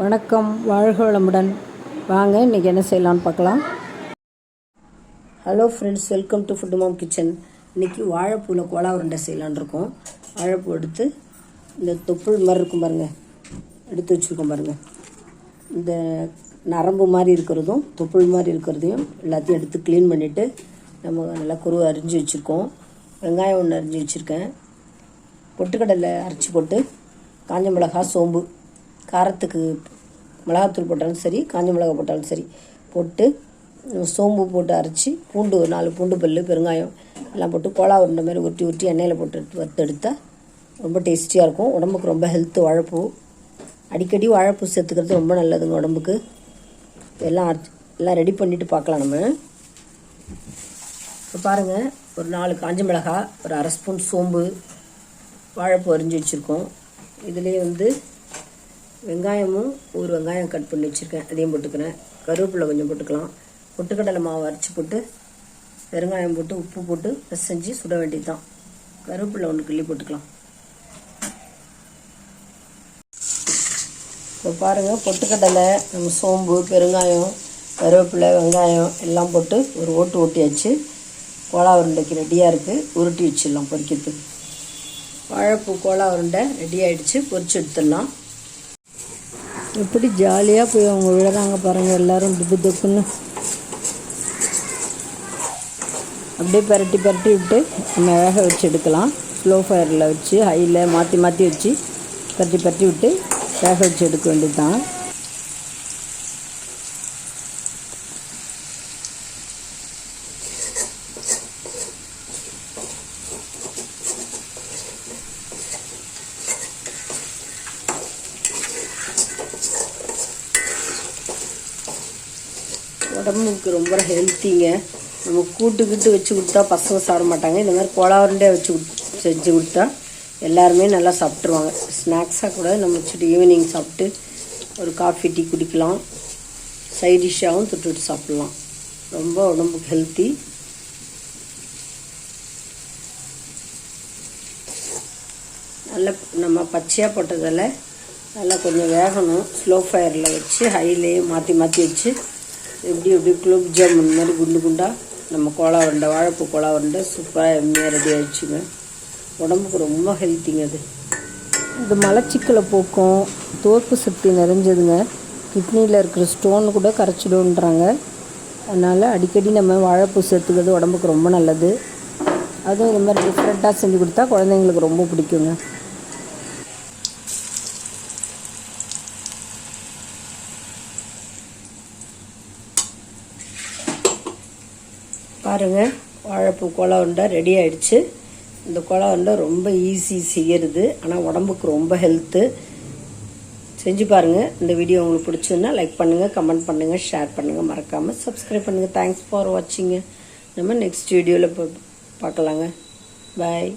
வணக்கம், வாழ்க வளமுடன். வாங்க இன்றைக்கி என்ன செய்யலான்னு பார்க்கலாம். Hello friends, welcome to food mom kitchen. இன்றைக்கி வாழைப்பூவில் கோலா உருண்டை செய்யலான் இருக்கோம். வாழைப்பூ எடுத்து இந்த தொப்புள் மாதிரி இருக்கும் பாருங்கள், எடுத்து வச்சுருக்கோம் பாருங்கள். இந்த நரம்பு மாதிரி இருக்கிறதும் தொப்புள் மாதிரி இருக்கிறதையும் எல்லாத்தையும் எடுத்து க்ளீன் பண்ணிவிட்டு நம்ம நல்லா குருவை அரிஞ்சு வச்சுருக்கோம். வெங்காயம் ஒன்று அரிஞ்சு வச்சுருக்கேன். பொட்டுக்கடலை அரைச்சி போட்டு காஞ்ச மிளகாய், சோம்பு, காரத்துக்கு மிளகாத்தூள் போட்டாலும் சரி, காஞ்ச மிளகாய் போட்டாலும் சரி போட்டு சோம்பு போட்டு அரைச்சி, பூண்டு ஒரு 4 பூண்டு பல், பெருங்காயம் எல்லாம் போட்டு கோலா உருண்டை மாதிரி உருட்டி எண்ணெயில் போட்டு வறுத்தெடுத்தால் ரொம்ப டேஸ்டியாக இருக்கும். உடம்புக்கு ரொம்ப ஹெல்த்து. வாழைப்பூ அடிக்கடி வாழைப்பூ சேர்த்துக்கிறது ரொம்ப நல்லதுங்க உடம்புக்கு. எல்லாம் ரெடி பண்ணிவிட்டு பார்க்கலாம். நம்ம இப்போ பாருங்கள், ஒரு 4 காஞ்ச மிளகாய், ஒரு 1/2 ஸ்பூன் சோம்பு, வாழைப்பூ அரிஞ்சு வச்சுருக்கோம். இதுலேயே வெங்காயமும் ஒரு வெங்காயம் கட் பண்ணி வச்சுருக்கேன், அதையும் போட்டுக்கிறேன். கருவேப்பிலை கொஞ்சம் போட்டுக்கலாம். பொட்டுக்கடலை மாவு அரைச்சி போட்டு பெருங்காயம் போட்டு உப்பு போட்டு பிசைஞ்சு சுட வேண்டியது தான். கருவேப்பிலை ஒன்று கிள்ளி போட்டுக்கலாம். இப்போ பாருங்கள், பொட்டுக்கடலை, நம்ம சோம்பு, பெருங்காயம், கருவேப்பிலை, வெங்காயம் எல்லாம் போட்டு ஒரு ஓட்டியாச்சு. கோலா உருண்டைக்கு ரெடியாக இருக்குது. உருட்டி வச்சிடலாம் பொரிக்கிறதுக்கு. வாழைப்பூ கோலா உருண்டை ரெடி ஆகிடுச்சு. பொரிச்சு எடுத்துடலாம். எப்படி ஜாலியாக போய் அவங்க விழுறாங்க பாருங்கள். எல்லோரும் திப்பு திப்புன்னு அப்படியே பரட்டி விட்டு நம்ம வேக வச்சு எடுக்கலாம். ஸ்லோ ஃபயரில் வச்சு ஹையில் மாற்றி வச்சு பரட்டி விட்டு வேக வச்சு எடுக்க வேண்டியது தான். உடம்புக்கு ரொம்ப ஹெல்த்திங்க. நம்ம கூட்டுக்கிட்டு வச்சு கொடுத்தா பசங்க சாப்பிட மாட்டாங்க. இந்த மாதிரி கோலா உருண்டையை செஞ்சு கொடுத்தா எல்லாருமே நல்லா சாப்பிட்ருவாங்க. ஸ்நாக்ஸாக கூட நம்ம வச்சுட்டு ஈவினிங் சாப்பிட்டு ஒரு காஃபி டீ குடிக்கலாம். சைட் டிஷ்ஷாகவும் தொட்டுவிட்டு சாப்பிட்லாம். ரொம்ப உடம்புக்கு ஹெல்த்தி. நல்லா நம்ம பச்சையாக போட்டதில் நல்லா கொஞ்சம் வேகணும். ஸ்லோ ஃபயரில் வச்சு ஹைலேயே மாற்றி வச்சு எப்படி குலோப் ஜாமுன் மாதிரி குண்டாக நம்ம கோலா உருண்டை, வாழைப்பூ கோலா உருண்டை சூப்பராக எம்மையாக ரெடி ஆகிடுச்சுங்க. உடம்புக்கு ரொம்ப ஹெல்த்திங்க. இது மலச்சிக்கலை போக்கும், தோற்பு சக்தி நிறைஞ்சதுங்க. கிட்னியில் இருக்கிற ஸ்டோன் கூட கரைச்சிடுன்றாங்க. அதனால் அடிக்கடி நம்ம வாழைப்பூ சேர்த்துக்கிறது உடம்புக்கு ரொம்ப நல்லது. அதுவும் இந்த மாதிரி டிஃப்ரெண்ட்டாக செஞ்சு கொடுத்தா குழந்தைங்களுக்கு ரொம்ப பிடிக்குங்க. பாருங்கள், வாழைப்பூ கோலா உருண்டை ரெடி ஆகிடுச்சு. இந்த கோலா உருண்டை ரொம்ப ஈஸி செய்கிறது, ஆனால் உடம்புக்கு ரொம்ப ஹெல்த்து. செஞ்சு பாருங்கள். இந்த வீடியோ உங்களுக்கு பிடிச்சதுன்னா லைக் பண்ணுங்கள், கமெண்ட் பண்ணுங்கள், ஷேர் பண்ணுங்கள், மறக்காமல் சப்ஸ்கிரைப் பண்ணுங்கள். Thanks for வாட்சிங்க. நம்ம நெக்ஸ்ட் வீடியோவில் பார்க்கலாங்க. பாய்.